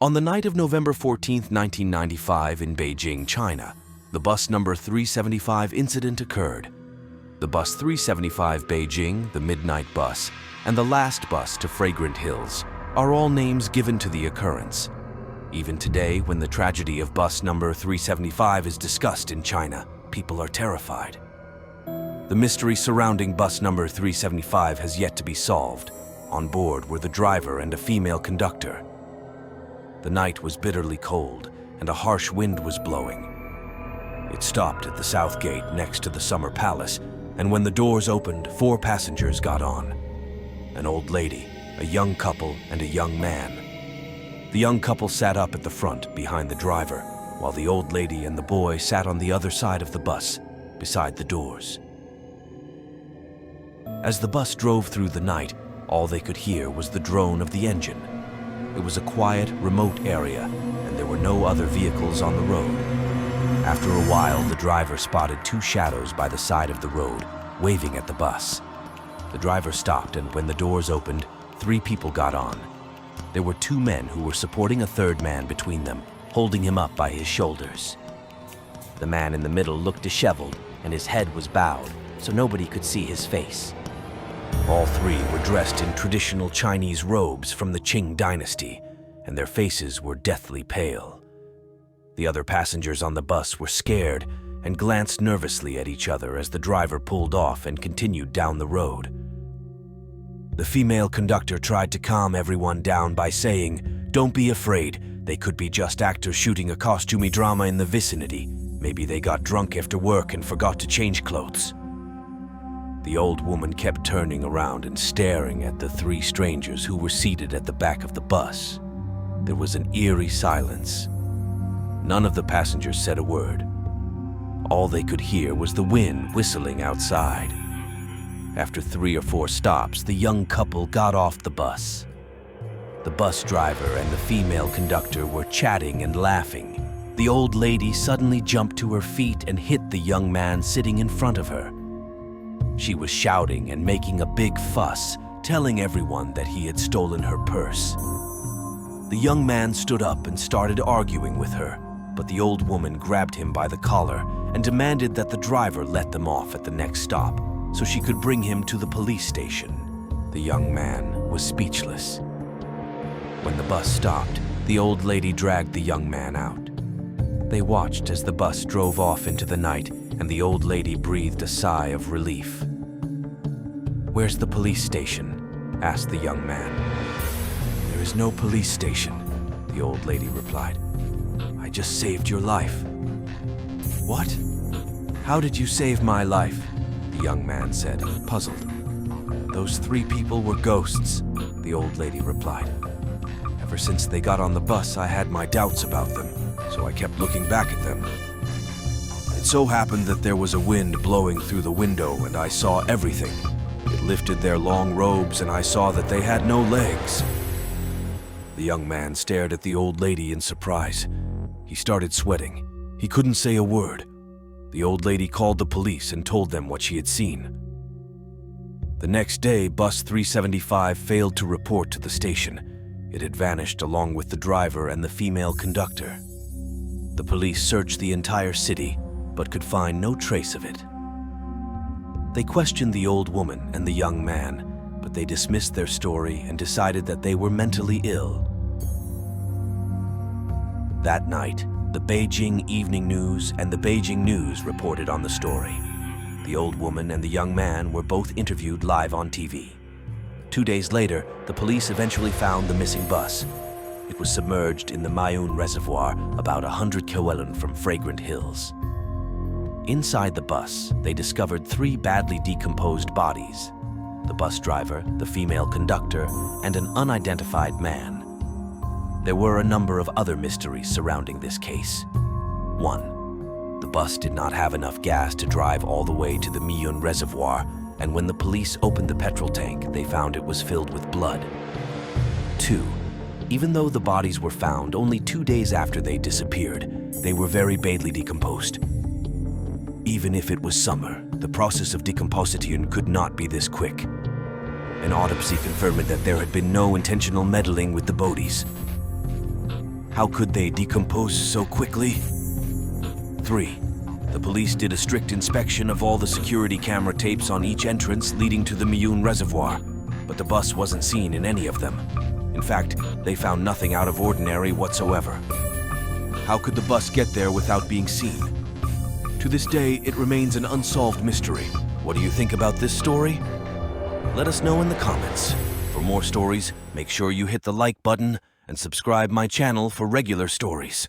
On the night of November 14, 1995 in Beijing, China, the bus number 375 incident occurred. The bus 375 Beijing, the midnight bus, and the last bus to Fragrant Hills are all names given to the occurrence. Even today, when the tragedy of bus number 375 is discussed in China, people are terrified. The mystery surrounding bus number 375 has yet to be solved. On board were the driver and a female conductor. The night was bitterly cold, and a harsh wind was blowing. It stopped at the south gate next to the Summer Palace, and when the doors opened, 4 passengers got on. An old lady, a young couple, and a young man. The young couple sat up at the front, behind the driver, while the old lady and the boy sat on the other side of the bus, beside the doors. As the bus drove through the night, all they could hear was the drone of the engine. It was a quiet, remote area, and there were no other vehicles on the road. After a while, the driver spotted 2 shadows by the side of the road, waving at the bus. The driver stopped, and when the doors opened, 3 people got on. There were 2 men who were supporting a 3rd man between them, holding him up by his shoulders. The man in the middle looked disheveled, and his head was bowed, so nobody could see his face. All 3 were dressed in traditional Chinese robes from the Qing dynasty, and their faces were deathly pale. The other passengers on the bus were scared and glanced nervously at each other as the driver pulled off and continued down the road. The female conductor tried to calm everyone down by saying, "Don't be afraid, they could be just actors shooting a costumey drama in the vicinity. Maybe they got drunk after work and forgot to change clothes." The old woman kept turning around and staring at the 3 strangers who were seated at the back of the bus. There was an eerie silence. None of the passengers said a word. All they could hear was the wind whistling outside. After 3 or 4 stops, the young couple got off the bus. The bus driver and the female conductor were chatting and laughing. The old lady suddenly jumped to her feet and hit the young man sitting in front of her. She was shouting and making a big fuss, telling everyone that he had stolen her purse. The young man stood up and started arguing with her, but the old woman grabbed him by the collar and demanded that the driver let them off at the next stop so she could bring him to the police station. The young man was speechless. When the bus stopped, the old lady dragged the young man out. They watched as the bus drove off into the night, and the old lady breathed a sigh of relief. "Where's the police station?" asked the young man. "There is no police station," the old lady replied. "I just saved your life." "What? How did you save my life?" the young man said, puzzled. "Those 3 people were ghosts," the old lady replied. "Ever since they got on the bus, I had my doubts about them, so I kept looking back at them. It so happened that there was a wind blowing through the window, and I saw everything. It lifted their long robes, and I saw that they had no legs." The young man stared at the old lady in surprise. He started sweating. He couldn't say a word. The old lady called the police and told them what she had seen. The next day, bus 375 failed to report to the station. It had vanished along with the driver and the female conductor. The police searched the entire city, but could find no trace of it. They questioned the old woman and the young man, but they dismissed their story and decided that they were mentally ill. That night, the Beijing Evening News and the Beijing News reported on the story. The old woman and the young man were both interviewed live on TV. 2 days later, the police eventually found the missing bus. It was submerged in the Mayun Reservoir about 100 km from Fragrant Hills. Inside the bus, they discovered 3 badly decomposed bodies: the bus driver, the female conductor, and an unidentified man. There were a number of other mysteries surrounding this case. 1. The bus did not have enough gas to drive all the way to the Mayun Reservoir, and when the police opened the petrol tank, they found it was filled with blood. 2. Even though the bodies were found only 2 days after they disappeared, they were very badly decomposed. Even if it was summer, the process of decomposition could not be this quick. An autopsy confirmed that there had been no intentional meddling with the bodies. How could they decompose so quickly? 3. The police did a strict inspection of all the security camera tapes on each entrance leading to the Miyun Reservoir, but the bus wasn't seen in any of them. In fact, they found nothing out of ordinary whatsoever. How could the bus get there without being seen? To this day, it remains an unsolved mystery. What do you think about this story? Let us know in the comments. For more stories, make sure you hit the like button and subscribe my channel for regular stories.